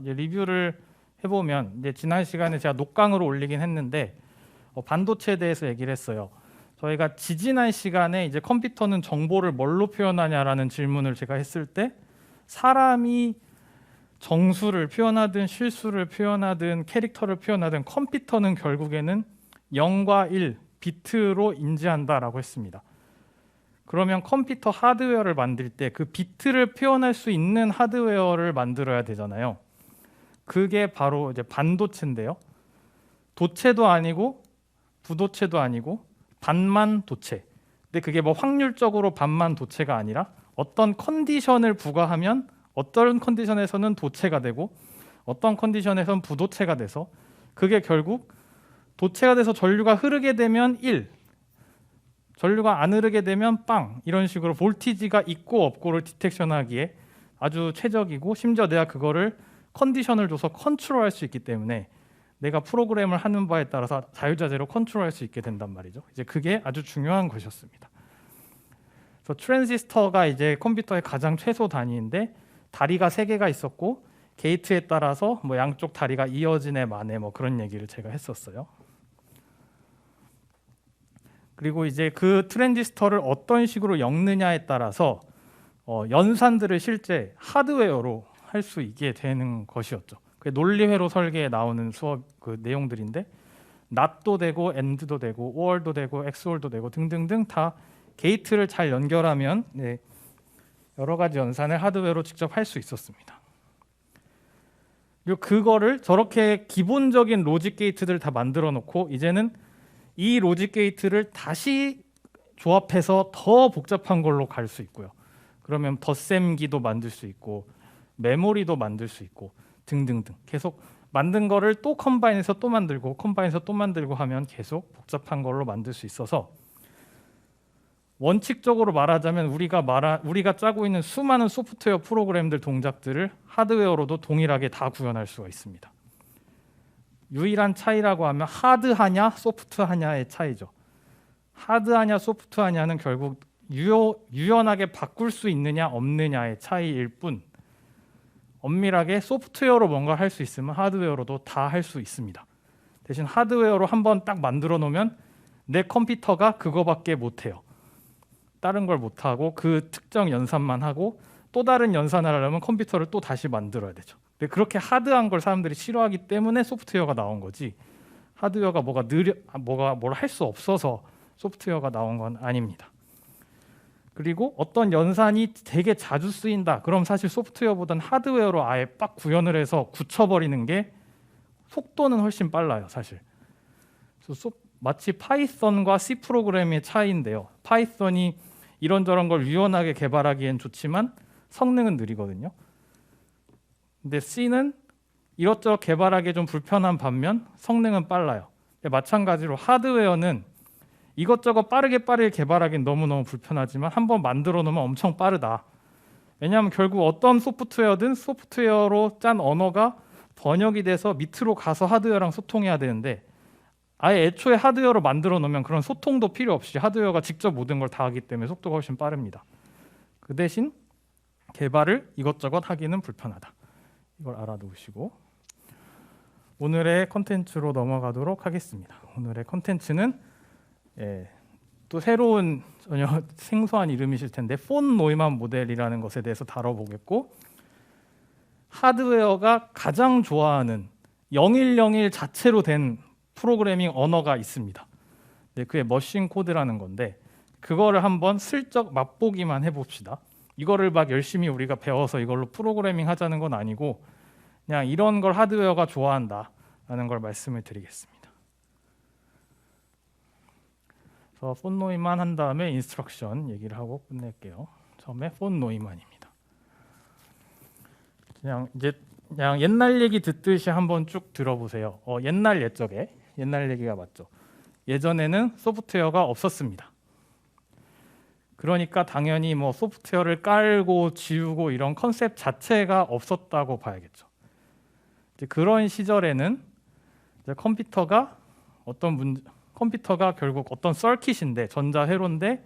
이제 리뷰를 해보면 이제 지난 시간에 제가 녹강으로 올리긴 했는데 반도체에 대해서 얘기를 했어요. 저희가 지지난 시간에 이제 컴퓨터는 정보를 뭘로 표현하냐라는 질문을 제가 했을 때 사람이 정수를 표현하든 실수를 표현하든 캐릭터를 표현하든 컴퓨터는 결국에는 0과 1 비트로 인지한다라고 했습니다. 그러면 컴퓨터 하드웨어를 만들 때 그 비트를 표현할 수 있는 하드웨어를 만들어야 되잖아요. 그게 바로 이제 반도체인데요. 도체도 아니고 부도체도 아니고 반만 도체. 근데 그게 뭐 확률적으로 반만 도체가 아니라 어떤 컨디션을 부과하면 어떤 컨디션에서는 도체가 되고 어떤 컨디션에서는 부도체가 돼서 그게 결국 도체가 돼서 전류가 흐르게 되면 1, 전류가 안 흐르게 되면 빵, 이런 식으로 볼티지가 있고 없고를 디텍션하기에 아주 최적이고, 심지어 내가 그거를 컨디션을 줘서 컨트롤할 수 있기 때문에 내가 프로그램을 하는 바에 따라서 자유자재로 컨트롤할 수 있게 된단 말이죠. 이제 그게 아주 중요한 것이었습니다. 그래서 트랜지스터가 이제 컴퓨터의 가장 최소 단위인데 다리가 3개가 있었고 게이트에 따라서 뭐 양쪽 다리가 이어지네 마네 뭐 그런 얘기를 제가 했었어요. 그리고 이제 그 트랜지스터를 어떤 식으로 엮느냐에 따라서 연산들을 실제 하드웨어로 할 수 있게 되는 것이었죠. 그게 논리회로 설계에 나오는 수업 그 내용들인데 NOT도 되고 AND도 되고 OR도 되고 XOR도 되고 등등등 다 게이트를 잘 연결하면 여러 가지 연산을 하드웨어로 직접 할 수 있었습니다. 그리고 그거를 저렇게 기본적인 로직 게이트들을 다 만들어 놓고 이제는 이 로직 게이트를 다시 조합해서 더 복잡한 걸로 갈 수 있고요. 그러면 덧셈기도 만들 수 있고 메모리도 만들 수 있고 등등등 계속 만든 거를 또 컴바인해서 또 만들고 컴바인해서 또 만들고 하면 계속 복잡한 걸로 만들 수 있어서 원칙적으로 말하자면 우리가 짜고 있는 수많은 소프트웨어 프로그램들 동작들을 하드웨어로도 동일하게 다 구현할 수가 있습니다. 유일한 차이라고 하면 하드하냐 소프트하냐의 차이죠. 하드하냐 소프트하냐는 결국 유연하게 바꿀 수 있느냐 없느냐의 차이일 뿐, 엄밀하게 소프트웨어로 뭔가 할 수 있으면 하드웨어로도 다 할 수 있습니다. 대신 하드웨어로 한번 딱 만들어 놓으면 내 컴퓨터가 그거밖에 못해요. 다른 걸 못하고 그 특정 연산만 하고 또 다른 연산을 하려면 컴퓨터를 또 다시 만들어야 되죠. 근데 그렇게 하드한 걸 사람들이 싫어하기 때문에 소프트웨어가 나온 거지, 하드웨어가 뭘 할 수 없어서 소프트웨어가 나온 건 아닙니다. 그리고 어떤 연산이 되게 자주 쓰인다, 그럼 사실 소프트웨어보다는 하드웨어로 아예 빡 구현을 해서 굳혀버리는 게 속도는 훨씬 빨라요, 사실. 그래서 마치 파이썬과 C 프로그램의 차이인데요. 파이썬이 이런저런 걸 유연하게 개발하기엔 좋지만 성능은 느리거든요. 근데 C는 이것저것 개발하기 좀 불편한 반면 성능은 빨라요. 마찬가지로 하드웨어는 이것저것 빠르게 개발하기는 너무너무 불편하지만 한번 만들어 놓으면 엄청 빠르다. 왜냐하면 결국 어떤 소프트웨어든 소프트웨어로 짠 언어가 번역이 돼서 밑으로 가서 하드웨어랑 소통해야 되는데 아예 애초에 하드웨어로 만들어 놓으면 그런 소통도 필요 없이 하드웨어가 직접 모든 걸 다 하기 때문에 속도가 훨씬 빠릅니다. 그 대신 개발을 이것저것 하기는 불편하다. 이걸 알아두시고 오늘의 컨텐츠로 넘어가도록 하겠습니다. 오늘의 컨텐츠는 또 새로운 전혀 생소한 이름이실 텐데 폰 노이만 모델이라는 것에 대해서 다뤄보겠고, 하드웨어가 가장 좋아하는 0101 자체로 된 프로그래밍 언어가 있습니다. 그게 머신 코드라는 건데 그거를 한번 슬쩍 맛보기만 해봅시다. 이거를 막 열심히 우리가 배워서 이걸로 프로그래밍 하자는 건 아니고 그냥 이런 걸 하드웨어가 좋아한다라는 걸 말씀을 드리겠습니다. 그래서 폰 노이만 한 다음에 인스트럭션 얘기를 하고 끝낼게요. 처음에 폰 노이만입니다. 그냥 옛날 얘기 듣듯이 한번 쭉 들어보세요. 옛날 옛적에, 옛날 얘기가 맞죠. 예전에는 소프트웨어가 없었습니다. 그러니까 당연히 뭐 소프트웨어를 깔고 지우고 이런 컨셉 자체가 없었다고 봐야겠죠. 이제 그런 시절에는 이제 컴퓨터가 결국 어떤 서킷인데, 전자회로인데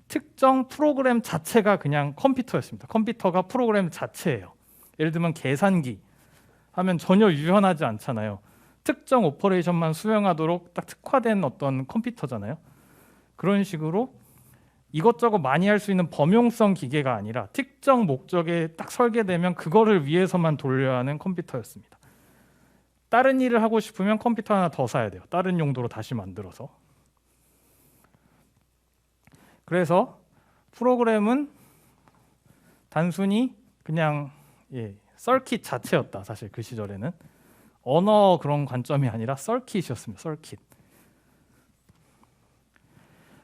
특정 프로그램 자체가 그냥 컴퓨터였습니다. 컴퓨터가 프로그램 자체예요. 예를 들면 계산기, 하면 전혀 유연하지 않잖아요. 특정 오퍼레이션만 수행하도록 딱 특화된 어떤 컴퓨터잖아요. 그런 식으로 이것저것 많이 할 수 있는 범용성 기계가 아니라 특정 목적에 딱 설계되면 그거를 위해서만 돌려야 하는 컴퓨터였습니다. 다른 일을 하고 싶으면 컴퓨터 하나 더 사야 돼요. 다른 용도로 다시 만들어서. 그래서 프로그램은 단순히 그냥 서킷 자체였다. 사실 그 시절에는 언어 그런 관점이 아니라 서킷이었습니다. 서킷.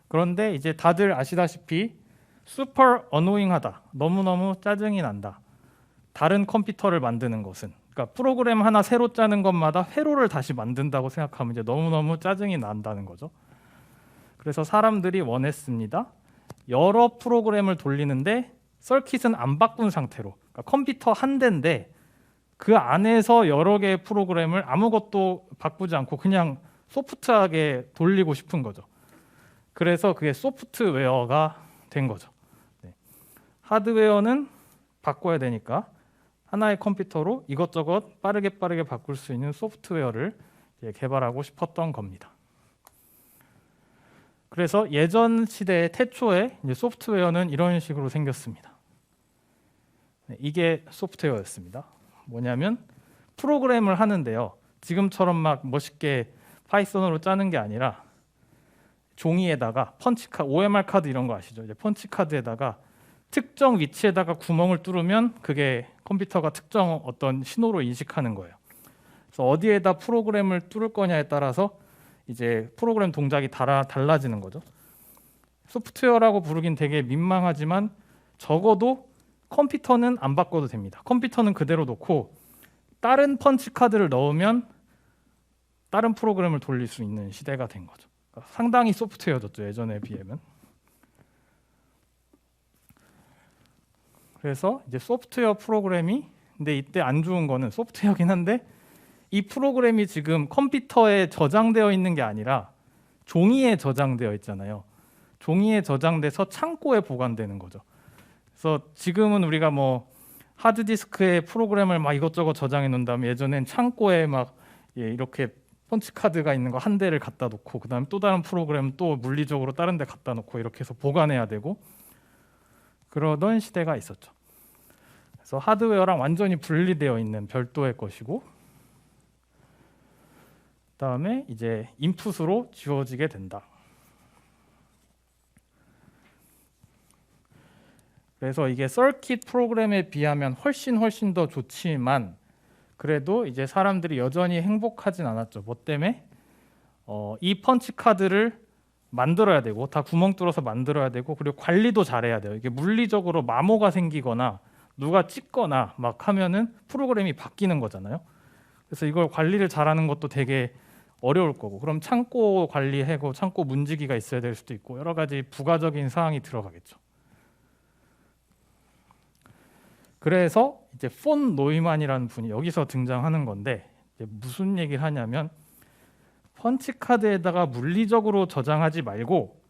그런데 이제 다들 아시다시피 슈퍼 어노잉하다. 너무너무 짜증이 난다. 다른 컴퓨터를 만드는 것은. 그러니까 프로그램 하나 새로 짜는 것마다 회로를 다시 만든다고 생각하면 이제 너무너무 짜증이 난다는 거죠. 그래서 사람들이 원했습니다. 여러 프로그램을 돌리는데 서킷은 안 바꾼 상태로, 그러니까 컴퓨터 한 대인데 그 안에서 여러 개의 프로그램을 아무것도 바꾸지 않고 그냥 소프트하게 돌리고 싶은 거죠. 그래서 그게 소프트웨어가 된 거죠. 하드웨어는 바꿔야 되니까 하나의 컴퓨터로 이것저것 빠르게 바꿀 수 있는 소프트웨어를 개발하고 싶었던 겁니다. 그래서 예전 시대의 태초에 이제 소프트웨어는 이런 식으로 생겼습니다. 이게 소프트웨어였습니다. 뭐냐면 프로그램을 하는데요. 지금처럼 막 멋있게 파이썬으로 짜는 게 아니라 종이에다가 펀치카드, OMR 카드 이런 거 아시죠? 이제 펀치카드에다가 특정 위치에다가 구멍을 뚫으면 그게 컴퓨터가 특정 어떤 신호로 인식하는 거예요. 그래서 어디에다 프로그램을 뚫을 거냐에 따라서 이제 프로그램 동작이 달라지는 거죠. 소프트웨어라고 부르긴 되게 민망하지만 적어도 컴퓨터는 안 바꿔도 됩니다. 컴퓨터는 그대로 놓고 다른 펀치카드를 넣으면 다른 프로그램을 돌릴 수 있는 시대가 된 거죠. 그러니까 상당히 소프트웨어졌죠. 예전에 비하면. 그래서 이제 소프트웨어 프로그램이, 근데 이때 안 좋은 거는 소프트웨어긴 한데 이 프로그램이 지금 컴퓨터에 저장되어 있는 게 아니라 종이에 저장되어 있잖아요. 종이에 저장돼서 창고에 보관되는 거죠. 그래서 지금은 우리가 뭐 하드디스크에 프로그램을 막 이것저것 저장해 놓은 다음에 예전엔 창고에 막 이렇게 펀치카드가 있는 거 한 대를 갖다 놓고 그다음에 또 다른 프로그램 또 물리적으로 다른 데 갖다 놓고 이렇게 해서 보관해야 되고 그러던 시대가 있었죠. 그래서 하드웨어랑 완전히 분리되어 있는 별도의 것이고 그다음에 이제 인풋으로 지워지게 된다. 그래서 이게 서킷 프로그램에 비하면 훨씬 더 좋지만 그래도 이제 사람들이 여전히 행복하진 않았죠. 뭐 때문에? 이 펀치 카드를 만들어야 되고 다 구멍 뚫어서 만들어야 되고 그리고 관리도 잘해야 돼요. 이게 물리적으로 마모가 생기거나 누가 찍거나 막 하면은 프로그램이 바뀌는 거잖아요. 그래서 이걸 관리를 잘하는 것도 되게 어려울 거고 그럼 창고 관리하고 창고 문지기가 있어야 될 수도 있고 여러 가지 부가적인 사항이 들어가겠죠. 그래서 이제 폰 노이만이라는 분이 여기서 등장하는 건데 이제 무슨 얘기를 하냐면 펀치카드에다가 물리적으로 저장하지 말고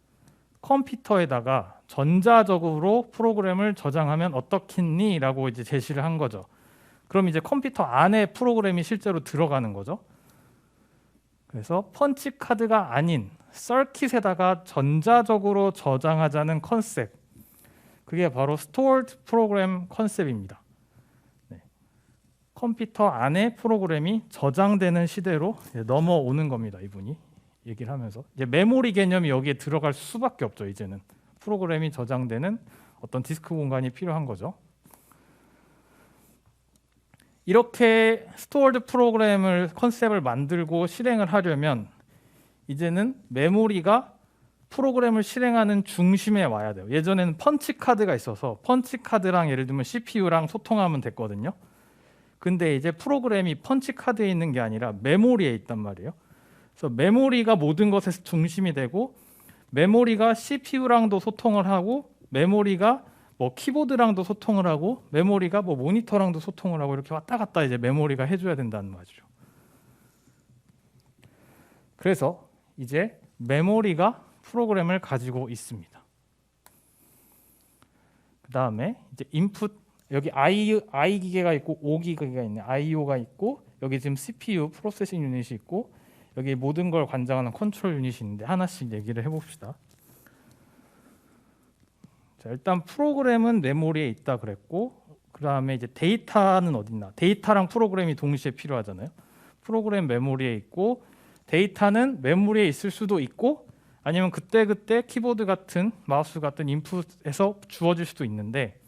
컴퓨터에다가 전자적으로 프로그램을 저장하면 어떻겠니? 라고 이제 제시를 한 거죠. 그럼 이제 컴퓨터 안에 프로그램이 실제로 들어가는 거죠. 그래서 펀치카드가 아닌 서킷에다가 전자적으로 저장하자는 컨셉, 그게 바로 스토어드 프로그램 컨셉입니다. 네. 컴퓨터 안에 프로그램이 저장되는 시대로 넘어오는 겁니다. 이분이 얘기를 하면서 이제 메모리 개념이 여기에 들어갈 수밖에 없죠. 이제는 프로그램이 저장되는 어떤 디스크 공간이 필요한 거죠. 이렇게 스토어드 프로그램을 컨셉을 만들고 실행을 하려면 이제는 메모리가 프로그램을 실행하는 중심에 와야 돼요. 예전에는 펀치카드가 있어서 펀치카드랑 예를 들면 CPU랑 소통하면 됐거든요. 근데 이제 프로그램이 펀치카드에 있는 게 아니라 메모리에 있단 말이에요. 그래서 메모리가 모든 것의 중심이 되고 메모리가 CPU랑도 소통을 하고 메모리가 뭐 키보드랑도 소통을 하고 메모리가 뭐 모니터랑도 소통을 하고 이렇게 왔다 갔다 이제 메모리가 해줘야 된다는 말이죠. 그래서 이제 메모리가 프로그램을 가지고 있습니다. 그 다음에 이제 인풋 여기 I 기계가 있고 O 기계가 있네. IO가 있고 여기 지금 CPU 프로세싱 유닛이 있고 여기 모든 걸 관장하는 컨트롤 유닛이 있는데 하나씩 얘기를 해봅시다. 자, 일단 프로그램은 메모리에 있다 그랬고 그 다음에 이제 데이터는 어디 있나? 데이터랑 프로그램이 동시에 필요하잖아요. 프로그램 메모리에 있고 데이터는 메모리에 있을 수도 있고 아니면 그때그때 키보드 같은 마우스 같은 인풋에서 주어질 수도 있는데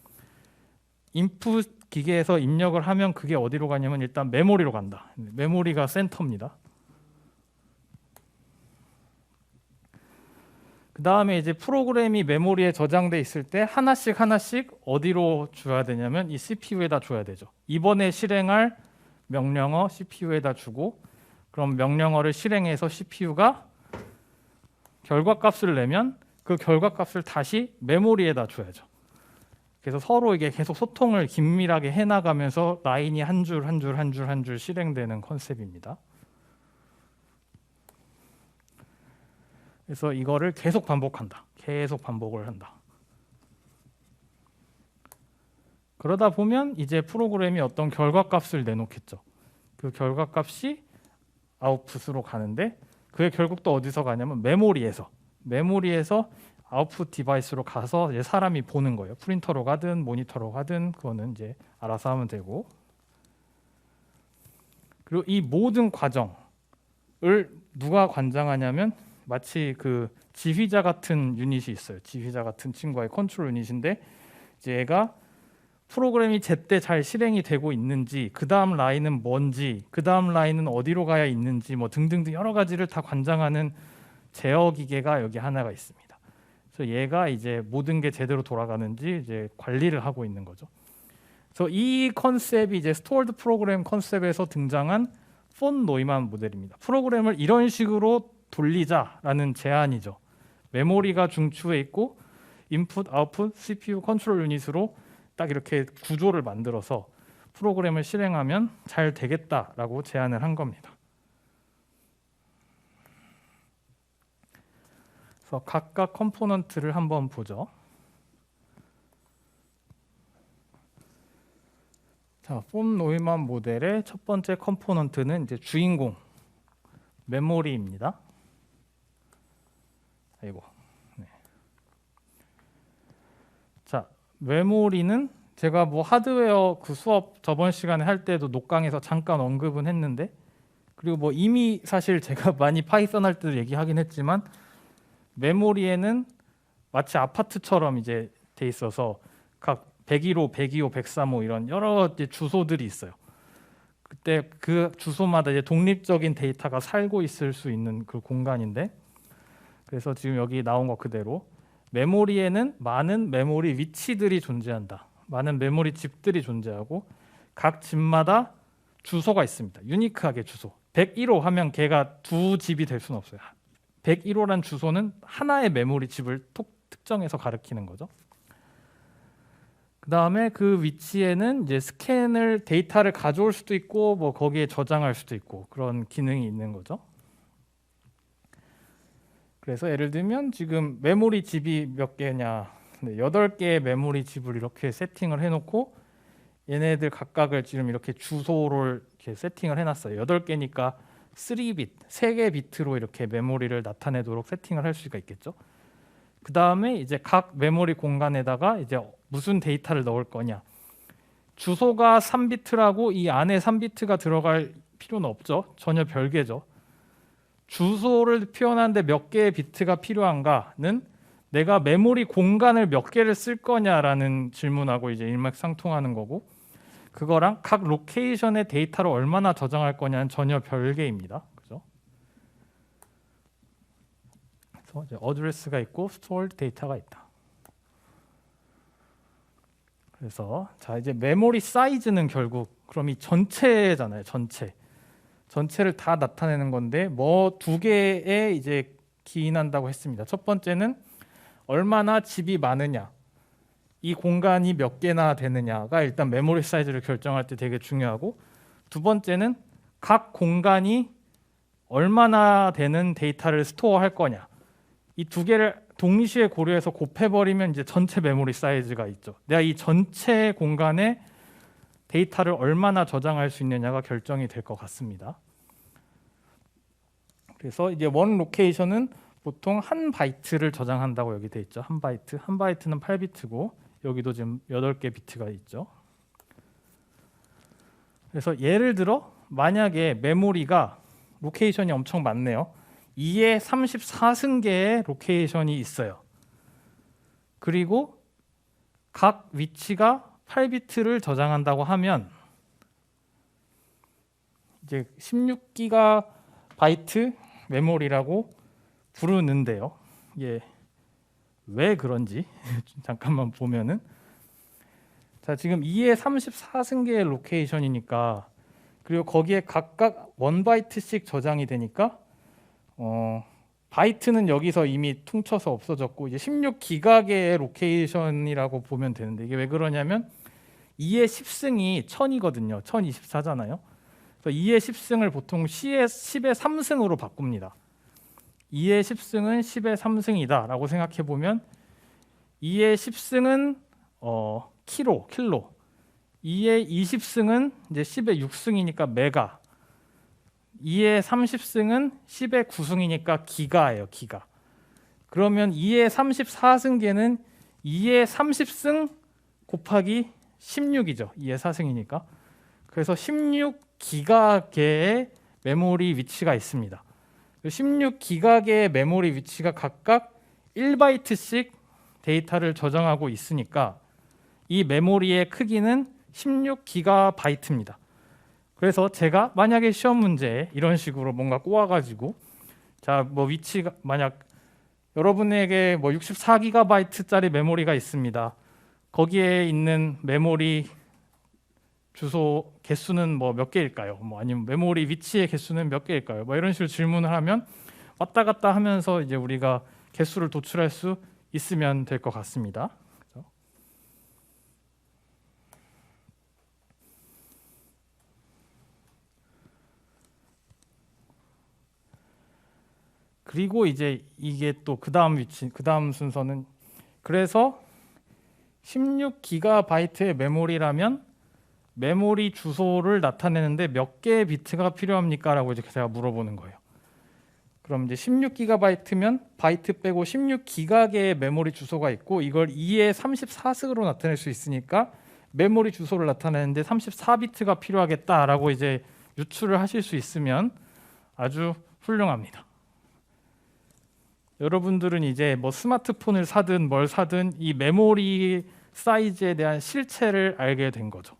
인풋 기계에서 입력을 하면 그게 어디로 가냐면 일단 메모리로 간다. 메모리가 센터입니다. 그 다음에 이제 프로그램이 메모리에 저장돼 있을 때 하나씩 어디로 줘야 되냐면 이 CPU에다 줘야 되죠. 이번에 실행할 명령어 CPU에다 주고 그럼 명령어를 실행해서 CPU가 결과값을 내면 그 결과값을 다시 메모리에다 줘야죠. 그래서 서로 이게 계속 소통을 긴밀하게 해나가면서 라인이 한 줄 실행되는 컨셉입니다. 그래서 이거를 계속 반복한다. 계속 반복을 한다. 그러다 보면 이제 프로그램이 어떤 결과값을 내놓겠죠. 그 결과값이 아웃풋으로 가는데 그게 결국 또 어디서 가냐면 메모리에서 아웃풋 디바이스로 가서 이제 사람이 보는 거예요. 프린터로 가든 모니터로 가든 그거는 이제 알아서 하면 되고. 그리고 이 모든 과정을 누가 관장하냐면 마치 그 지휘자 같은 유닛이 있어요. 지휘자 같은 친구의 컨트롤 유닛인데 이제 얘가 프로그램이 제때 잘 실행이 되고 있는지, 그 다음 라인은 뭔지, 그 다음 라인은 어디로 가야 있는지 뭐 등등등 여러 가지를 다 관장하는 제어 기계가 여기 하나가 있습니다. 그래서 얘가 이제 모든 게 제대로 돌아가는지 이제 관리를 하고 있는 거죠. 그래서 이 컨셉이 이제 스토어드 프로그램 컨셉에서 등장한 폰 노이만 모델입니다. 프로그램을 이런 식으로 돌리자라는 제안이죠. 메모리가 중추에 있고 인풋, 아웃풋, CPU 컨트롤 유닛으로 딱 이렇게 구조를 만들어서 프로그램을 실행하면 잘 되겠다라고 제안을 한 겁니다. 그래서 각각 컴포넌트를 한번 보죠. 자, 폰 노이만 모델의 첫 번째 컴포넌트는 이제 주인공 메모리입니다. 아이고. 네. 자, 메모리는 제가 뭐 하드웨어 그 수업 저번 시간에 할 때도 녹강에서 잠깐 언급은 했는데 그리고 뭐 이미 사실 제가 많이 파이썬 할 때도 얘기하긴 했지만 메모리에는 마치 아파트처럼 이제 돼 있어서 각 101호, 102호, 103호 이런 여러 주소들이 있어요. 그때 그 주소마다 이제 독립적인 데이터가 살고 있을 수 있는 그 공간인데 그래서 지금 여기 나온 것 그대로 메모리에는 많은 메모리 위치들이 존재한다. 많은 메모리 칩들이 존재하고 각 칩마다 주소가 있습니다. 유니크하게 주소. 101호 하면 걔가 두 집이 될 수는 없어요. 101호란 주소는 하나의 메모리 칩을 특정해서 가리키는 거죠. 그 다음에 그 위치에는 이제 스캔을 데이터를 가져올 수도 있고 뭐 거기에 저장할 수도 있고 그런 기능이 있는 거죠. 그래서 예를 들면 지금 메모리 칩이 몇 개냐 8개의 메모리 칩을 이렇게 세팅을 해놓고 얘네들 각각을 지금 이렇게 주소를 이렇게 세팅을 해놨어요. 8개니까 3비트, 3개 비트로 이렇게 메모리를 나타내도록 세팅을 할 수가 있겠죠. 그 다음에 이제 각 메모리 공간에다가 이제 무슨 데이터를 넣을 거냐. 주소가 3비트라고 이 안에 3비트가 들어갈 필요는 없죠. 전혀 별개죠. 주소를 표현하는데 몇 개의 비트가 필요한가는 내가 메모리 공간을 몇 개를 쓸 거냐라는 질문하고 이제 일맥상통하는 거고 그거랑 각 로케이션의 데이터를 얼마나 저장할 거냐는 전혀 별개입니다. 그죠? 그래서 이제 어드레스가 있고 스토어드 데이터가 있다. 그래서 자 이제 메모리 사이즈는 결국 그럼 이 전체잖아요. 전체를 다 나타내는 건데 뭐 두 개에 이제 기인한다고 했습니다. 첫 번째는 얼마나 칩이 많으냐, 이 공간이 몇 개나 되느냐가 일단 메모리 사이즈를 결정할 때 되게 중요하고 두 번째는 각 공간이 얼마나 되는 데이터를 스토어할 거냐. 이 두 개를 동시에 고려해서 곱해버리면 이제 전체 메모리 사이즈가 있죠. 내가 이 전체 공간에 데이터를 얼마나 저장할 수 있느냐가 결정이 될 것 같습니다. 그래서 이제 원 로케이션은 보통 한 바이트를 저장한다고 여기 돼 있죠. 한 바이트는 8비트고 여기도 지금 8개 비트가 있죠. 그래서 예를 들어 만약에 메모리가 로케이션이 엄청 많네요. 2에 34승계의 로케이션이 있어요. 그리고 각 위치가 8비트를 저장한다고 하면 이제 16기가 바이트 메모리라고 부르는데요. 이게 왜 그런지 잠깐만 보면은, 자 지금 2에 34승계의 로케이션이니까, 그리고 거기에 각각 1바이트씩 저장이 되니까 바이트는 여기서 이미 퉁쳐서 없어졌고 이제 16기가계의 로케이션이라고 보면 되는데, 이게 왜 그러냐면 2의 10승이 1000이거든요. 1024잖아요. 그래서 2의 10승을 보통 10의 3승으로 바꿉니다. 2의 10승은 10의 3승이다 라고 생각해 보면 2의 10승은 킬로, 2의 20승은 이제 10의 6승이니까 메가, 2의 30승은 10의 9승이니까 기가예요. 기가. 그러면 2의 34승계는 2의 30승 곱하기 16이죠. 2의 4승이니까. 그래서 16기가계의 메모리 위치가 있습니다. 16기가계의 메모리 위치가 각각 1바이트씩 데이터를 저장하고 있으니까 이 메모리의 크기는 16기가바이트입니다. 그래서 제가 만약에 시험 문제에 이런 식으로 뭔가 꼬아가지고, 자 뭐 위치가 만약 여러분에게 뭐 64기가바이트짜리 메모리가 있습니다. 거기에 있는 메모리 주소 개수는 뭐 몇 개일까요? 뭐 아니면 메모리 위치의 개수는 몇 개일까요? 뭐 이런 식으로 질문을 하면 왔다 갔다 하면서 이제 우리가 개수를 도출할 수 있으면 될 것 같습니다. 그렇죠? 그리고 이제 이게 또 그 다음 위치, 그 다음 순서는, 그래서 16기가바이트의 메모리라면 메모리 주소를 나타내는데 몇 개의 비트가 필요합니까? 라고 이제 제가 물어보는 거예요. 그럼 이제 16기가바이트면 바이트 빼고 16기가계의 메모리 주소가 있고 이걸 2의 34승으로 나타낼 수 있으니까 메모리 주소를 나타내는데 34비트가 필요하겠다라고 이제 유추를 하실 수 있으면 아주 훌륭합니다. 여러분들은 이제 뭐 스마트폰을 사든 뭘 사든 이 메모리 사이즈에 대한 실체를 알게 된 거죠.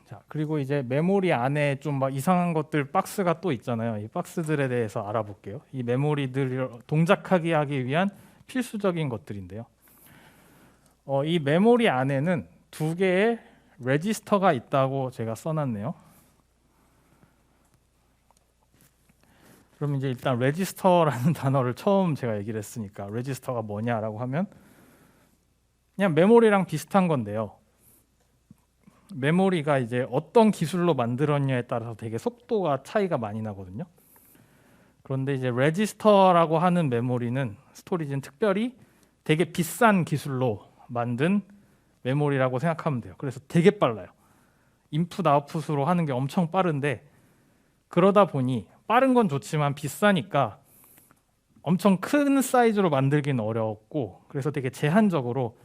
자, 그리고 이제 메모리 안에 좀 막 이상한 것들 박스가 또 있잖아요. 이 박스들에 대해서 알아볼게요. 이 메모리들을 동작하게 하기 위한 필수적인 것들인데요. 이 메모리 안에는 두 개의 레지스터가 있다고 제가 써놨네요. 그럼 이제 일단 레지스터라는 단어를 처음 제가 얘기를 했으니까 레지스터가 뭐냐라고 하면 그냥 메모리랑 비슷한 건데요. 메모리가 이제 어떤 기술로 만들었냐에 따라서 되게 속도가 차이가 많이 나거든요. 그런데 이제 레지스터라고 하는 메모리는, 스토리지는 특별히 되게 비싼 기술로 만든 메모리라고 생각하면 돼요. 그래서 되게 빨라요. 인풋 아웃풋으로 하는 게 엄청 빠른데, 그러다 보니 빠른 건 좋지만 비싸니까 엄청 큰 사이즈로 만들기는 어렵고, 그래서 되게 제한적으로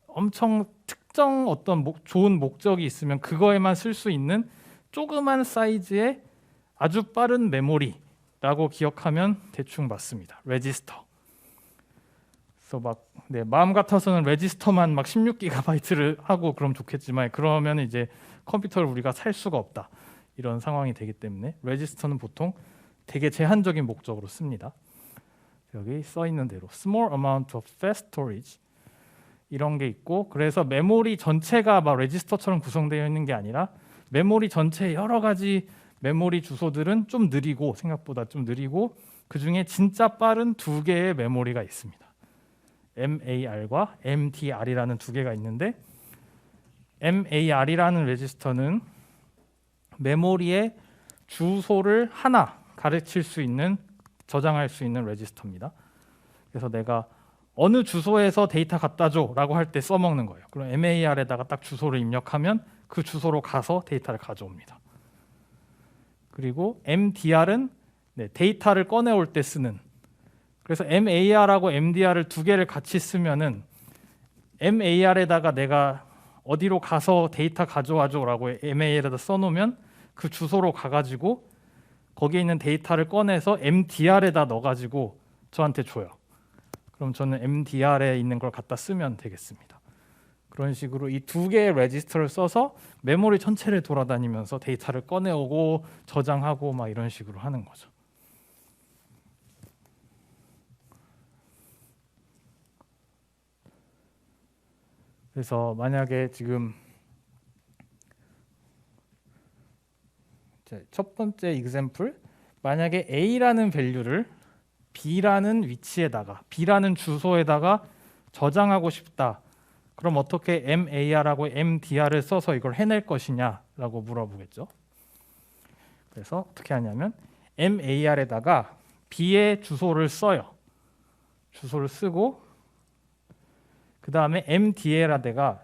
엄청 특정 어떤 좋은 목적이 있으면 그거에만 쓸 수 있는 조그만 사이즈의 아주 빠른 메모리라고 기억하면 대충 맞습니다. 레지스터. 그래서 막 마음 같아서는 레지스터만 막 16기가바이트를 하고 그럼 좋겠지만, 그러면 이제 컴퓨터를 우리가 살 수가 없다, 이런 상황이 되기 때문에 레지스터는 보통 되게 제한적인 목적으로 씁니다. 여기 써 있는 대로 small amount of fast storage 이런 게 있고, 그래서 메모리 전체가 막 레지스터처럼 구성되어 있는 게 아니라 메모리 전체 여러 가지 메모리 주소들은 좀 느리고, 생각보다 좀 느리고, 그 중에 진짜 빠른 두 개의 메모리가 있습니다. MAR과 MTR이라는 두 개가 있는데, MAR이라는 레지스터는 메모리의 주소를 하나 가르칠 수 있는, 저장할 수 있는 레지스터입니다. 그래서 내가 어느 주소에서 데이터 갖다 줘라고 할 때 써먹는 거예요. 그럼 MAR에다가 딱 주소를 입력하면 그 주소로 가서 데이터를 가져옵니다. 그리고 MDR은 데이터를 꺼내올 때 쓰는, 그래서 MAR하고 MDR을 두 개를 같이 쓰면은 MAR에다가 내가 어디로 가서 데이터 가져와줘라고 MAR에다 써놓으면 그 주소로 가가지고 거기에 있는 데이터를 꺼내서 MDR에다 넣어가지고 저한테 줘요. 그럼 저는 MDR에 있는 걸 갖다 쓰면 되겠습니다. 그런 식으로 이 두 개의 레지스터를 써서 메모리 전체를 돌아다니면서 데이터를 꺼내오고 저장하고 막 이런 식으로 하는 거죠. 그래서 만약에 지금 첫 번째 example, 만약에 A라는 밸류를 B라는 위치에다가, B라는 주소에다가 저장하고 싶다. 그럼 어떻게 MAR하고 MDR을 써서 이걸 해낼 것이냐라고 물어보겠죠. 그래서 어떻게 하냐면 MAR에다가 B의 주소를 써요. 주소를 쓰고 그 다음에 MDR에다가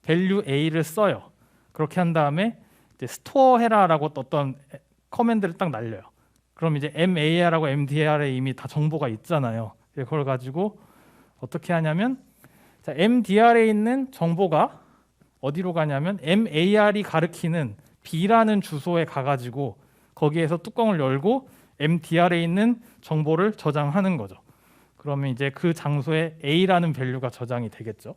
value A를 써요. 그렇게 한 다음에 이제 스토어 해라라고 어떤 커맨드를 딱 날려요. 그럼 이제 MAR하고 MDR에 이미 다 정보가 있잖아요. 그걸 가지고 어떻게 하냐면, 자, MDR에 있는 정보가 어디로 가냐면 MAR이 가리키는 B라는 주소에 가가지고 거기에서 뚜껑을 열고 MDR에 있는 정보를 저장하는 거죠. 그러면 이제 그 장소에 A라는 밸류가 저장이 되겠죠.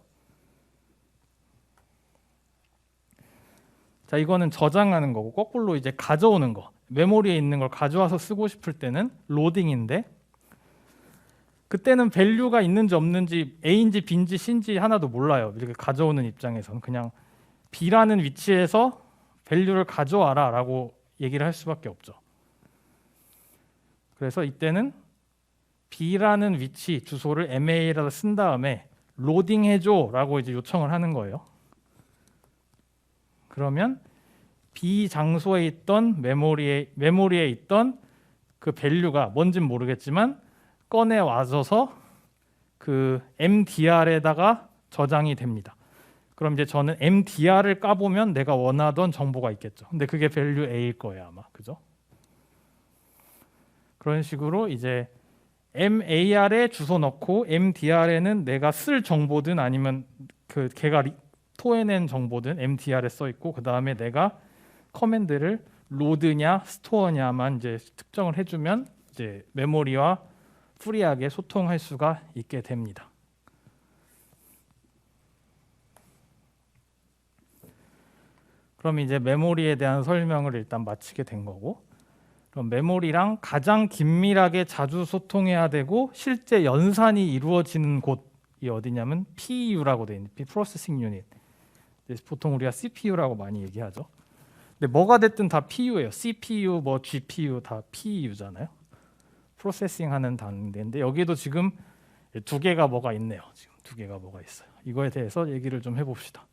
자, 이거는 저장하는 거고, 거꾸로 이제 가져오는 거, 메모리에 있는 걸 가져와서 쓰고 싶을 때는 로딩인데, 그때는 밸류가 있는지 없는지 A인지 B인지 C인지 하나도 몰라요. 이렇게 가져오는 입장에서는 그냥 B라는 위치에서 밸류를 가져와라 라고 얘기를 할 수밖에 없죠. 그래서 이때는 B라는 위치 주소를 MA에다 쓴 다음에 로딩해줘 라고 이제 요청을 하는 거예요. 그러면 B 장소에 있던 메모리에 있던 그 밸류가 뭔진 모르겠지만 꺼내 와서서 그 MDR에다가 저장이 됩니다. 그럼 이제 저는 MDR을 까보면 내가 원하던 정보가 있겠죠. 근데 그게 밸류 A일 거예요, 아마. 그죠? 그런 식으로 이제 MAR에 주소 넣고 MDR에는 내가 쓸 정보든 아니면 그 걔가 토해낸 정보든 MDR에 써 있고, 그 다음에 내가 커맨드를 로드냐 스토어냐만 이제 특정을 해주면 이제 메모리와 프리하게 소통할 수가 있게 됩니다. 그럼 이제 메모리에 대한 설명을 일단 마치게 된 거고, 그럼 메모리랑 가장 긴밀하게 자주 소통해야 되고 실제 연산이 이루어지는 곳이 어디냐면 PU라고 되어 있는 프로세싱 유닛. 보통 우리가 CPU라고 많이 얘기하죠. 근데 뭐가 됐든 다 PU예요. CPU, 뭐 GPU 다 PU잖아요. 프로세싱하는 단계인데 여기도 지금 두 개가 뭐가 있네요. 지금 두 개가 뭐가 있어요. 이거에 대해서 얘기를 좀 해봅시다.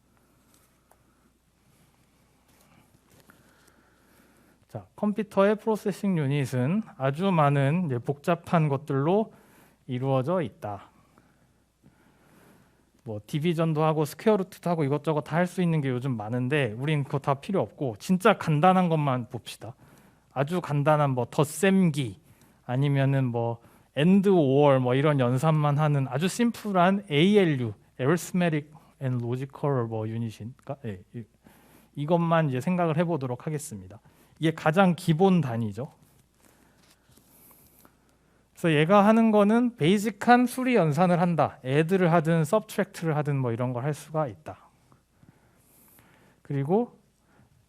자, 컴퓨터의 프로세싱 유닛은 아주 많은 이제 복잡한 것들로 이루어져 있다. 뭐 디비전도 하고 스퀘어 루트도 하고 이것저것 다 할 수 있는 게 요즘 많은데 우린 그거 다 필요 없고 진짜 간단한 것만 봅시다. 아주 간단한 뭐 덧셈기 아니면은 뭐 AND OR 뭐 이런 연산만 하는 아주 심플한 ALU, Arithmetic and Logical 뭐 유닛인가? 예, 이것만 이제 생각을 해보도록 하겠습니다. 이게 가장 기본 단위죠. 그래서 얘가 하는 거는 베이직한 수리 연산을 한다. add를 하든 subtract를 하든 뭐 이런 걸 할 수가 있다. 그리고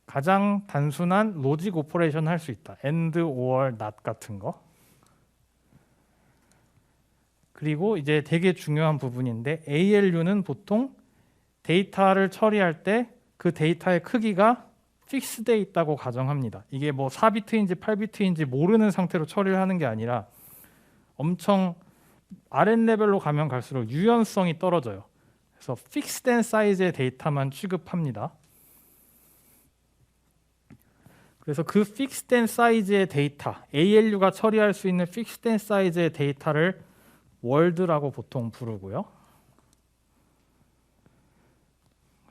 가장 단순한 로직 오퍼레이션 할 수 있다. AND, OR, NOT 같은 거. 그리고 이제 되게 중요한 부분인데 ALU는 보통 데이터를 처리할 때 그 데이터의 크기가 픽스되어 있다고 가정합니다. 이게 뭐 4비트인지 8비트인지 모르는 상태로 처리를 하는 게 아니라 엄청 아랫 레벨로 가면 갈수록 유연성이 떨어져요. 그래서 픽스된 사이즈의 데이터만 취급합니다. 그래서 그 픽스된 사이즈의 데이터, ALU가 처리할 수 있는 픽스된 사이즈의 데이터를 월드라고 보통 부르고요.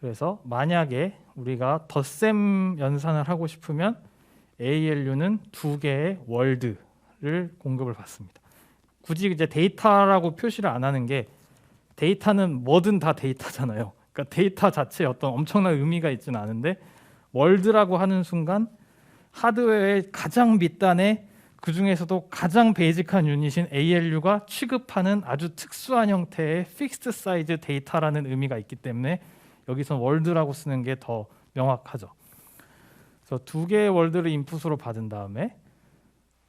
그래서 만약에 우리가 덧셈 연산을 하고 싶으면 ALU는 2개의 월드를 공급을 받습니다. 굳이 이제 데이터라고 표시를 안 하는 게 데이터는 뭐든 다 데이터잖아요. 그러니까 데이터 자체에 어떤 엄청난 의미가 있지는 않은데 월드라고 하는 순간 하드웨어의 가장 밑단에 그 중에서도 가장 베이직한 유닛인 ALU가 취급하는 아주 특수한 형태의 픽스드 사이즈 데이터라는 의미가 있기 때문에 여기서 월드라고 쓰는 게 더 명확하죠. 그래서 2개의 월드를 인풋으로 받은 다음에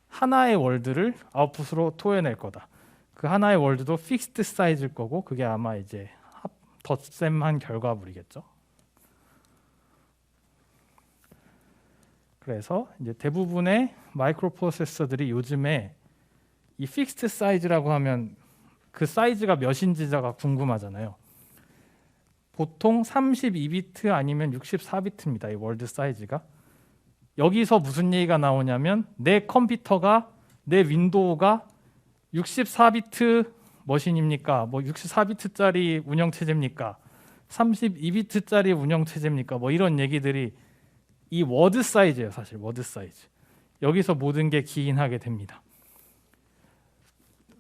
하나의 월드를 아웃풋으로 토해낼 거다. 그 하나의 월드도 픽스드 사이즈일 거고 그게 아마 이제 덧셈한 결과물이겠죠. 그래서 이제 대부분의 마이크로 프로세서들이 요즘에 이 픽스드 사이즈라고 하면 그 사이즈가 몇인지가 궁금하잖아요. 보통 32비트 아니면 64비트입니다. 이 월드 사이즈가. 여기서 무슨 얘기가 나오냐면 내 컴퓨터가 내 윈도우가 64비트 머신입니까? 뭐 64비트짜리 운영체제입니까? 32비트짜리 운영체제입니까? 뭐 이런 얘기들이 이 워드 사이즈예요. 사실 워드 사이즈. 여기서 모든 게 기인하게 됩니다.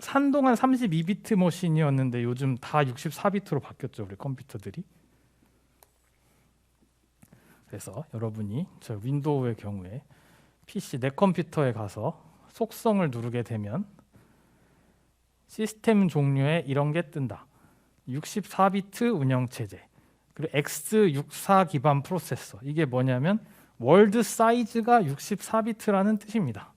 한동안 32비트 머신이었는데 요즘 다 64비트로 바뀌었죠. 우리 컴퓨터들이. 그래서 여러분이 저 윈도우의 경우에 PC 내 컴퓨터에 가서 속성을 누르게 되면 시스템 종류에 이런 게 뜬다. 64비트 운영체제 그리고 X64 기반 프로세서. 이게 뭐냐면 월드 사이즈가 64비트라는 뜻입니다.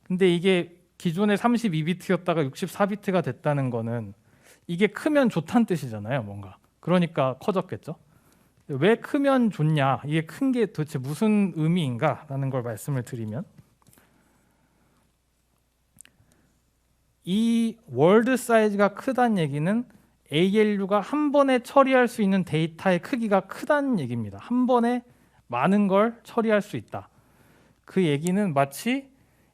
근데 이게 기존에 32비트였다가 64비트가 됐다는 거는 이게 크면 좋다는 뜻이잖아요. 뭔가. 그러니까 커졌겠죠. 왜 크면 좋냐? 이게 큰 게 도대체 무슨 의미인가? 라는 걸 말씀을 드리면 이 월드 사이즈가 크다는 얘기는 ALU가 한 번에 처리할 수 있는 데이터의 크기가 크다는 얘기입니다. 한 번에 많은 걸 처리할 수 있다. 그 얘기는 마치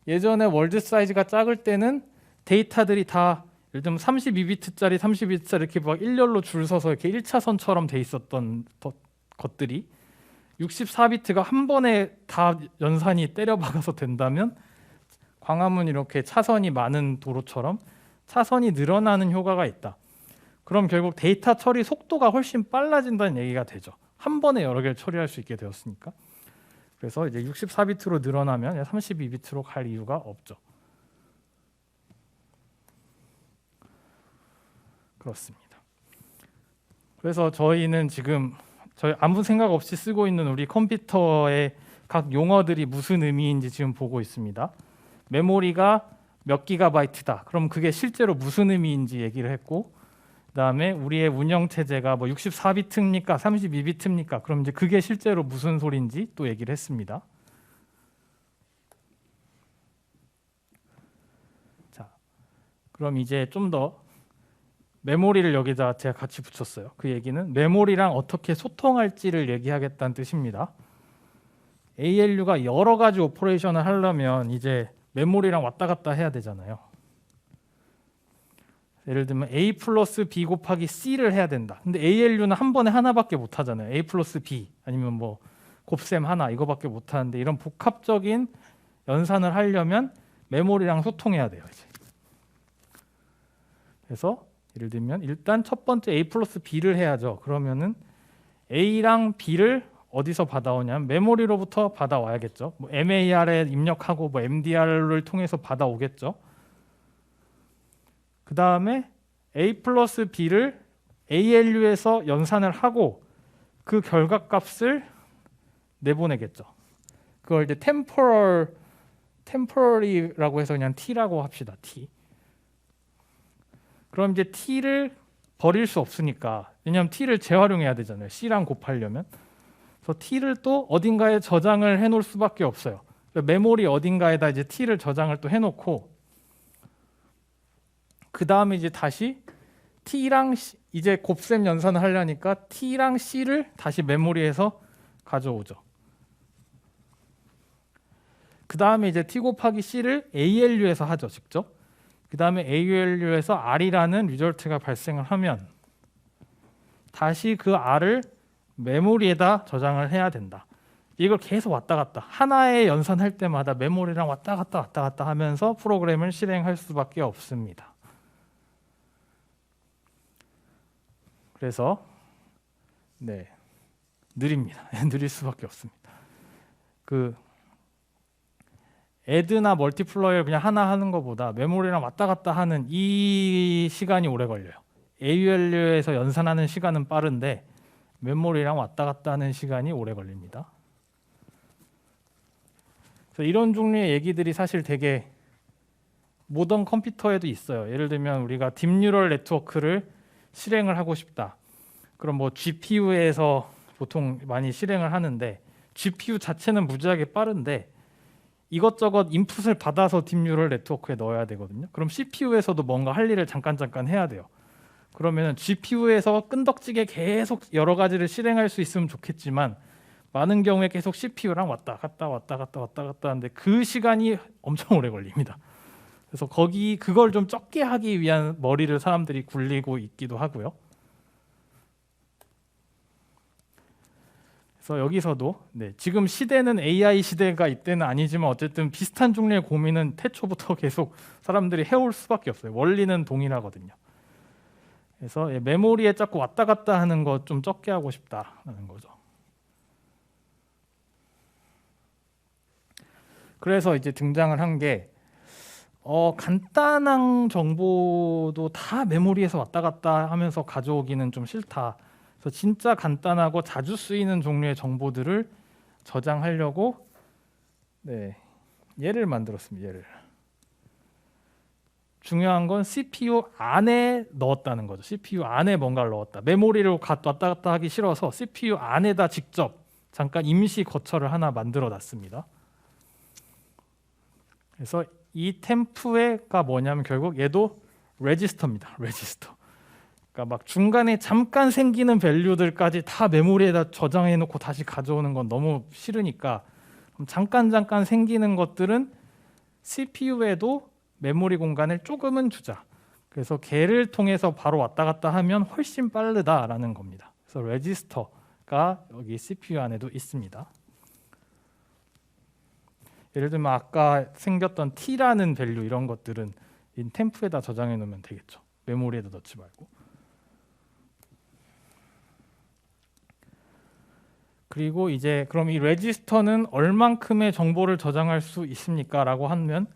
예전에 월드 사이즈가 작을 때는 데이터들이 다 예를 들면 32비트짜리 32비트짜리 이렇게 막 일렬로 줄 서서 이렇게 1차선처럼 돼 있었던 것들이 64비트가 한 번에 다 연산이 때려박아서 된다면 광화문 이렇게 차선이 많은 도로처럼 차선이 늘어나는 효과가 있다. 그럼 결국 데이터 처리 속도가 훨씬 빨라진다는 얘기가 되죠. 한 번에 여러 개를 처리할 수 있게 되었으니까. 그래서 이제 64비트로 늘어나면 32비트로 갈 이유가 없죠. 그렇습니다. 그래서 저희는 지금 저희 아무 생각 없이 쓰고 있는 우리 컴퓨터의 각 용어들이 무슨 의미인지 지금 보고 있습니다. 메모리가 몇 기가바이트다. 그럼 그게 실제로 무슨 의미인지 얘기를 했고, 그다음에 우리의 운영 체제가 뭐 64비트입니까? 32비트입니까? 그럼 이제 그게 실제로 무슨 소리인지 또 얘기를 했습니다. 자, 그럼 이제 좀 더 메모리를 여기다 제가 같이 붙였어요. 그 얘기는 메모리랑 어떻게 소통할지를 얘기하겠다는 뜻입니다. ALU가 여러 가지 오퍼레이션을 하려면 이제 메모리랑 왔다 갔다 해야 되잖아요. 예를 들면 A 플러스 B 곱하기 C를 해야 된다. 근데 ALU는 한 번에 하나밖에 못 하잖아요. A 플러스 B 아니면 뭐 곱셈 하나 이거밖에 못 하는데 이런 복합적인 연산을 하려면 메모리랑 소통해야 돼요. 이제. 그래서 예를 들면 일단 첫 번째 A 플러스 B를 해야죠. 그러면은 A랑 B를 어디서 받아오냐면 메모리로부터 받아와야겠죠. 뭐 MAR에 입력하고 뭐 MDR을 통해서 받아오겠죠. 그 다음에 A 플러스 B를 ALU에서 연산을 하고 그 결과값을 내보내겠죠. 그걸 이제 temporally라고 해서 그냥 T라고 합시다. T. 그럼 이제 T를 버릴 수 없으니까, 왜냐하면 T를 재활용해야 되잖아요. C랑 곱하려면. 그래서 T를 또 어딘가에 저장을 해놓을 수밖에 없어요. 메모리 어딘가에다 이제 T를 저장을 또 해놓고, 그 다음에 이제 다시 T랑 이제 곱셈 연산을 하려니까 T랑 C를 다시 메모리에서 가져오죠. 그 다음에 이제 T 곱하기 C를 ALU에서 하죠, 직접. 그 다음에 ALU에서 R이라는 리절트가 발생을 하면 다시 그 R을 메모리에다 저장을 해야 된다. 이걸 계속 왔다 갔다 하나의 연산할 때마다 메모리랑 왔다 갔다 하면서 프로그램을 실행할 수밖에 없습니다. 그래서 느립니다. 느릴 수밖에 없습니다. 그 애드나 멀티플라이어 그냥 하나 하는 것보다 메모리랑 왔다 갔다 하는 이 시간이 오래 걸려요. ALU에서 연산하는 시간은 빠른데 메모리랑 왔다 갔다 하는 시간이 오래 걸립니다. 그래서 이런 종류의 얘기들이 사실 되게 모던 컴퓨터에도 있어요. 예를 들면 우리가 딥뉴럴 네트워크를 실행을 하고 싶다. 그럼 뭐 GPU에서 보통 많이 실행을 하는데 GPU 자체는 무지하게 빠른데 이것저것 인풋을 받아서 딥뉴럴 네트워크에 넣어야 되거든요. 그럼 CPU에서도 뭔가 할 일을 잠깐 해야 돼요. 그러면 GPU에서 끈덕지게 계속 여러 가지를 실행할 수 있으면 좋겠지만 많은 경우에 계속 CPU랑 왔다 갔다 하는데 그 시간이 엄청 오래 걸립니다. 그래서 그걸 좀 적게 하기 위한 머리를 사람들이 굴리고 있기도 하고요. 그래서 여기서도 지금 시대는 AI 시대가 이때는 아니지만 어쨌든 비슷한 종류의 고민은 태초부터 계속 사람들이 해올 수밖에 없어요. 원리는 동일하거든요. 그래서 메모리에 자꾸 왔다 갔다 하는 거 좀 적게 하고 싶다는 거죠. 그래서 이제 등장을 한 게 간단한 정보도 다 메모리에서 왔다 갔다 하면서 가져오기는 좀 싫다. 그래서 진짜 간단하고 자주 쓰이는 종류의 정보들을 저장하려고 얘를 만들었습니다. 얘를. 중요한 건 CPU 안에 넣었다는 거죠. CPU 안에 뭔가를 넣었다. 메모리를 왔다 갔다 하기 싫어서 CPU 안에다 직접 잠깐 임시 거처를 하나 만들어 놨습니다. 그래서 이 템프가 뭐냐면 결국 얘도 레지스터입니다. 레지스터. 그러니까 막 중간에 잠깐 생기는 밸류들까지 다 메모리에다 저장해 놓고 다시 가져오는 건 너무 싫으니까 그럼 잠깐 생기는 것들은 CPU에도 메모리 공간을 조금은 주자. 그래서 걔를 통해서 바로 왔다 갔다 하면 훨씬 빠르다라는 겁니다. 그래서 레지스터가 여기 CPU 안에도 있습니다. 예를 들면 아까 생겼던 T라는 밸류 이런 것들은 이 템프에다 저장해 놓으면 되겠죠. 메모리에다 넣지 말고. 그리고 이제 그럼 이 레지스터는 얼만큼의 정보를 저장할 수 있습니까? 라고 하면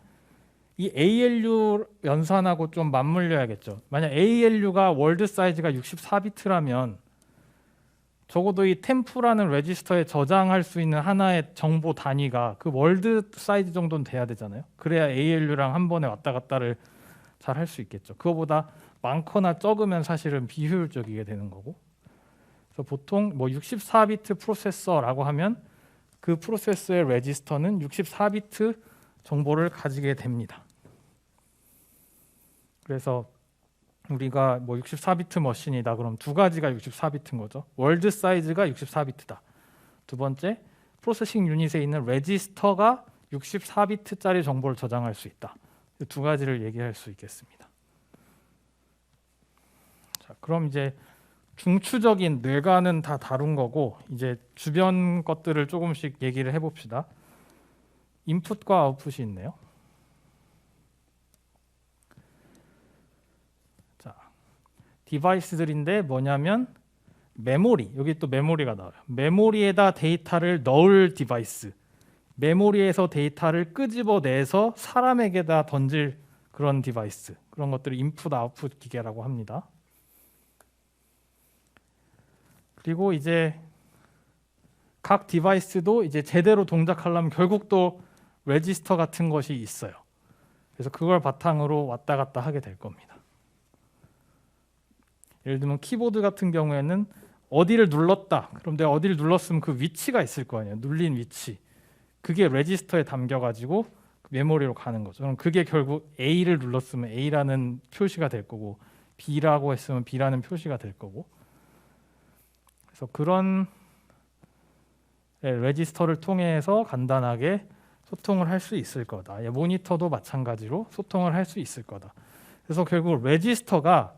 이 ALU 연산하고 좀 맞물려야겠죠. 만약 ALU가 월드 사이즈가 64비트라면 적어도 이 템프라는 레지스터에 저장할 수 있는 하나의 정보 단위가 그 월드 사이즈 정도는 돼야 되잖아요. 그래야 ALU랑 한 번에 왔다 갔다를 잘 할 수 있겠죠. 그거보다 많거나 적으면 사실은 비효율적이게 되는 거고. 그래서 보통 뭐 64비트 프로세서라고 하면 그 프로세서의 레지스터는 64비트 정보를 가지게 됩니다. 그래서 우리가 뭐 64비트 머신이다 그럼 두 가지가 64비트인 거죠. 월드 사이즈가 64비트다. 두 번째, 프로세싱 유닛에 있는 레지스터가 64비트짜리 정보를 저장할 수 있다. 두 가지를 얘기할 수 있겠습니다. 자, 그럼 이제 중추적인 뇌관은 다 다룬 거고 이제 주변 것들을 조금씩 얘기를 해봅시다. 인풋과 아웃풋이 있네요. 디바이스들인데 뭐냐면 메모리, 여기 또 메모리가 나와요. 메모리에다 데이터를 넣을 디바이스, 메모리에서 데이터를 끄집어내서 사람에게다 던질 그런 디바이스, 그런 것들을 인풋 아웃풋 기계라고 합니다. 그리고 이제 각 디바이스도 이제 제대로 동작하려면 결국 또 레지스터 같은 것이 있어요. 그래서 그걸 바탕으로 왔다 갔다 하게 될 겁니다. 예를 들면 키보드 같은 경우에는 어디를 눌렀다. 그럼 내가 어디를 눌렀으면 그 위치가 있을 거 아니에요. 눌린 위치. 그게 레지스터에 담겨가지고 메모리로 가는 거죠. 그럼 그게 결국 A를 눌렀으면 A라는 표시가 될 거고 B라고 했으면 B라는 표시가 될 거고. 그래서 그런 레지스터를 통해서 간단하게 소통을 할 수 있을 거다. 모니터도 마찬가지로 소통을 할 수 있을 거다. 그래서 결국 레지스터가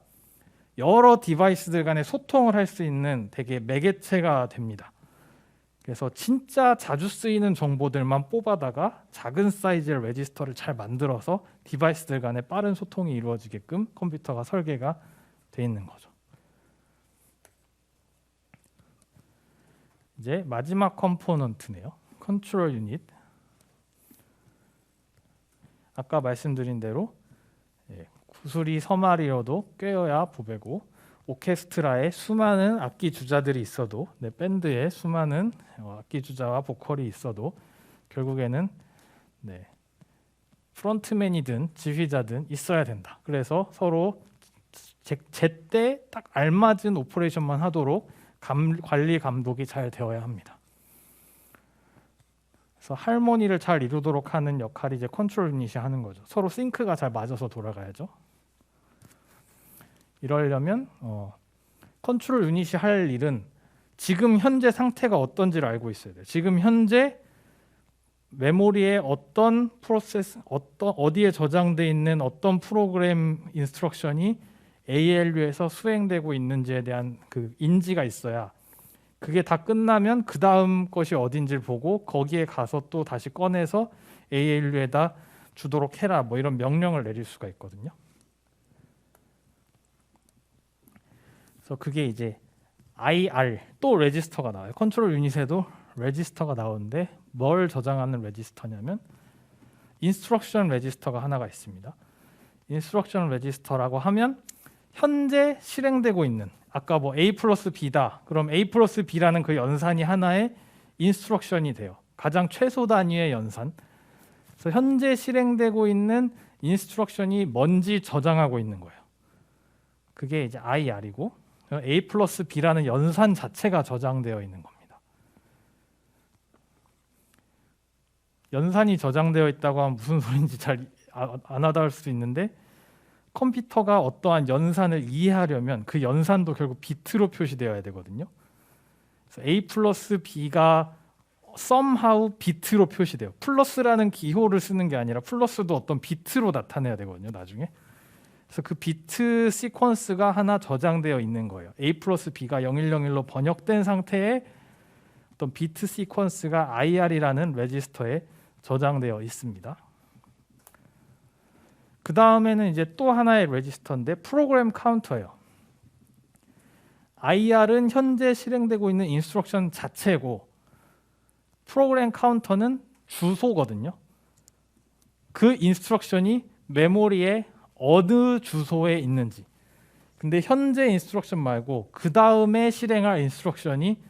여러 디바이스들 간에 소통을 할 수 있는 되게 매개체가 됩니다. 그래서 진짜 자주 쓰이는 정보들만 뽑아다가 작은 사이즈의 레지스터를 잘 만들어서 디바이스들 간에 빠른 소통이 이루어지게끔 컴퓨터가 설계가 돼 있는 거죠. 이제 마지막 컴포넌트네요. 컨트롤 유닛. 아까 말씀드린 대로 구슬이 서말이어도 꿰어야 보배고, 오케스트라에 수많은 악기 주자들이 있어도, 밴드에 수많은 악기 주자와 보컬이 있어도 결국에는 프론트맨이든 지휘자든 있어야 된다. 그래서 서로 제때 딱 알맞은 오퍼레이션만 하도록 관리 감독이 잘 되어야 합니다. 그래서 할모니를 잘 이루도록 하는 역할이 이제 컨트롤 유닛이 하는 거죠. 서로 싱크가 잘 맞아서 돌아가야죠. 이러려면 컨트롤 유닛이 할 일은 지금 현재 상태가 어떤지를 알고 있어야 돼요. 지금 현재 메모리에 어떤 프로세스, 어디에 저장되어 있는 어떤 프로그램 인스트럭션이 ALU에서 수행되고 있는지에 대한 그 인지가 있어야, 그게 다 끝나면 그 다음 것이 어딘지를 보고 거기에 가서 또 다시 꺼내서 ALU에다 주도록 해라, 뭐 이런 명령을 내릴 수가 있거든요. 그래서 그게 이제 IR, 또 레지스터가 나와요. 컨트롤 유닛에도 레지스터가 나오는데 뭘 저장하는 레지스터냐면 인스트럭션 레지스터가 하나가 있습니다. 인스트럭션 레지스터라고 하면 현재 실행되고 있는, 아까 뭐 A 플러스 B다. 그럼 A 플러스 B라는 그 연산이 하나의 인스트럭션이 돼요. 가장 최소 단위의 연산. 그래서 현재 실행되고 있는 인스트럭션이 뭔지 저장하고 있는 거예요. 그게 이제 IR이고, A 플러스 B라는 연산 자체가 저장되어 있는 겁니다. 연산이 저장되어 있다고 하면 무슨 소리인지 잘 안 와닿을 수도 있는데, 컴퓨터가 어떠한 연산을 이해하려면 그 연산도 결국 비트로 표시되어야 되거든요. 그래서 A 플러스 B가 somehow 비트로 표시돼요. 플러스라는 기호를 쓰는 게 아니라 플러스도 어떤 비트로 나타내야 되거든요, 나중에. 그래서 그 비트 시퀀스가 하나 저장되어 있는 거예요. A 플러스 B가 0101로 번역된 상태의 어떤 비트 시퀀스가 IR이라는 레지스터에 저장되어 있습니다. 그 다음에는 이제 또 하나의 레지스터인데 프로그램 카운터예요. IR은 현재 실행되고 있는 인스트럭션 자체고, 프로그램 카운터는 주소거든요. 그 인스트럭션이 메모리에 어느 주소에 있는지. 근데 현재 인스트럭션 말고 그 다음에 실행할 인스트럭션이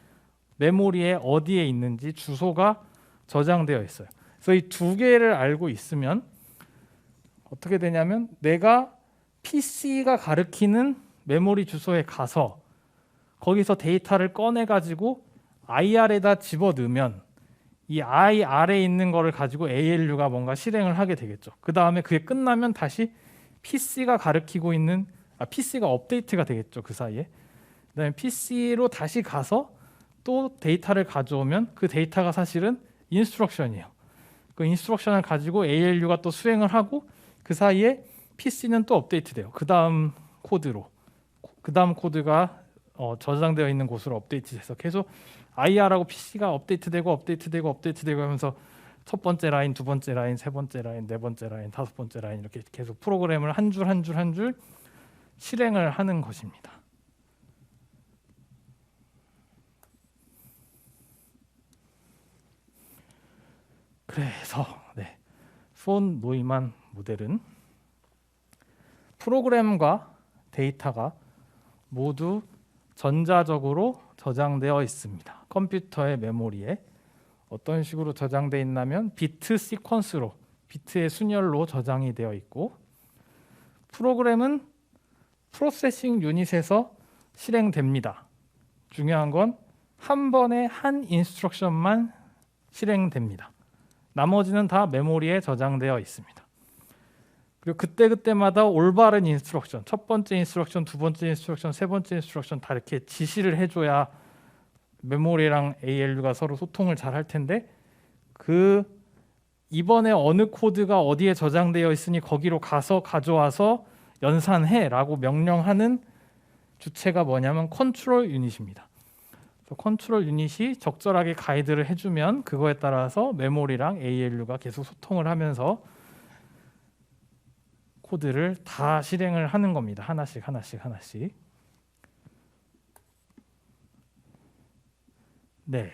메모리에 어디에 있는지 주소가 저장되어 있어요. 그래서 이 두 개를 알고 있으면 어떻게 되냐면, 내가 PC가 가리키는 메모리 주소에 가서 거기서 데이터를 꺼내 가지고 IR에다 집어넣으면 이 IR에 있는 거를 가지고 ALU가 뭔가 실행을 하게 되겠죠. 그 다음에 그게 끝나면 다시 PC가 가리키고 있는 PC가 업데이트가 되겠죠. 그 사이에. 그다음에 PC로 다시 가서 또 데이터를 가져오면 그 데이터가 사실은 인스트럭션이에요. 그 인스트럭션을 가지고 ALU가 또 수행을 하고 그 사이에 PC는 또 업데이트돼요. 그 다음 코드로. 그 다음 코드가 저장되어 있는 곳으로 업데이트돼서 계속 IR하고 PC가 업데이트되고 하면서 첫 번째 라인, 두 번째 라인, 세 번째 라인, 네 번째 라인, 다섯 번째 라인, 이렇게 계속 프로그램을 한 줄 한 줄 한 줄 실행을 하는 것입니다. 그래서 폰 노이만 모델은 프로그램과 데이터가 모두 전자적으로 저장되어 있습니다. 컴퓨터의 메모리에 어떤 식으로 저장되어 있냐면 비트 시퀀스로, 비트의 순열로 저장이 되어 있고, 프로그램은 프로세싱 유닛에서 실행됩니다. 중요한 건 한 번에 한 인스트럭션만 실행됩니다. 나머지는 다 메모리에 저장되어 있습니다. 그리고 그때그때마다 올바른 인스트럭션, 첫 번째 인스트럭션, 두 번째 인스트럭션, 세 번째 인스트럭션 다 이렇게 지시를 해줘야 메모리랑 ALU가 서로 소통을 잘 할 텐데, 그 이번에 어느 코드가 어디에 저장되어 있으니 거기로 가서 가져와서 연산해라고 명령하는 주체가 뭐냐면 컨트롤 유닛입니다. 컨트롤 유닛이 적절하게 가이드를 해주면 그거에 따라서 메모리랑 ALU가 계속 소통을 하면서 코드를 다 실행을 하는 겁니다. 하나씩. 네,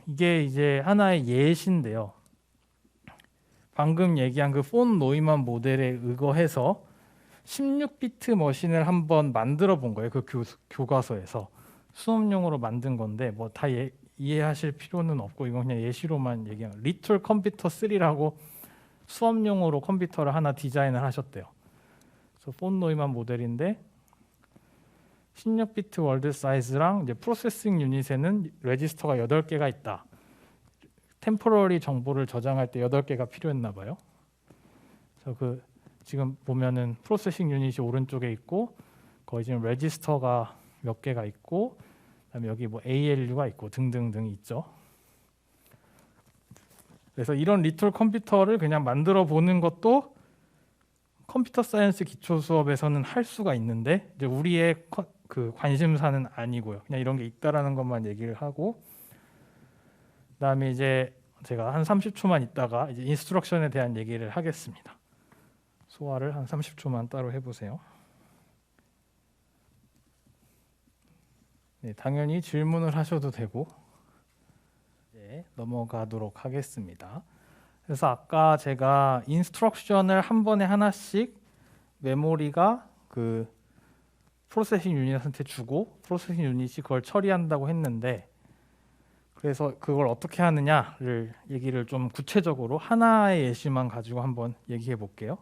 이게 이제 하나의 예시인데요. 방금 얘기한 그 폰 노이만 모델에 의거해서 16비트 머신을 한번 만들어 본 거예요. 그 교과서에서 수업용으로 만든 건데 뭐 다 이해하실 필요는 없고 이건 그냥 예시로만 얘기하면, 리틀 컴퓨터 3라고 수업용으로 컴퓨터를 하나 디자인을 하셨대요. 그래서 폰 노이만 모델인데 16비트 월드 사이즈랑 이제 프로세싱 유닛에는 레지스터가 8개가 있다. 템포러리 정보를 저장할 때 8개가 필요했나 봐요. 그래서 그 지금 보면은 프로세싱 유닛이 오른쪽에 있고 거기 지금 레지스터가 몇 개가 있고 그다음에 여기 뭐 ALU가 있고 등등등 있죠. 그래서 이런 리틀 컴퓨터를 그냥 만들어 보는 것도 컴퓨터 사이언스 기초 수업에서는 할 수가 있는데 이제 우리의 그 관심사는 아니고요. 그냥 이런 게 있다라는 것만 얘기를 하고, 그다음에 이제 제가 한 30초만 있다가 이제 인스트럭션에 대한 얘기를 하겠습니다. 소화를 한 30초만 따로 해보세요. 네, 당연히 질문을 하셔도 되고 넘어가도록 하겠습니다. 그래서 아까 제가 인스트럭션을 한 번에 하나씩 메모리가 그 프로세싱 유닛한테 주고 프로세싱 유닛이 그걸 처리한다고 했는데, 그래서 그걸 어떻게 하느냐를 얘기를 좀 구체적으로 하나의 예시만 가지고 한번 얘기해 볼게요.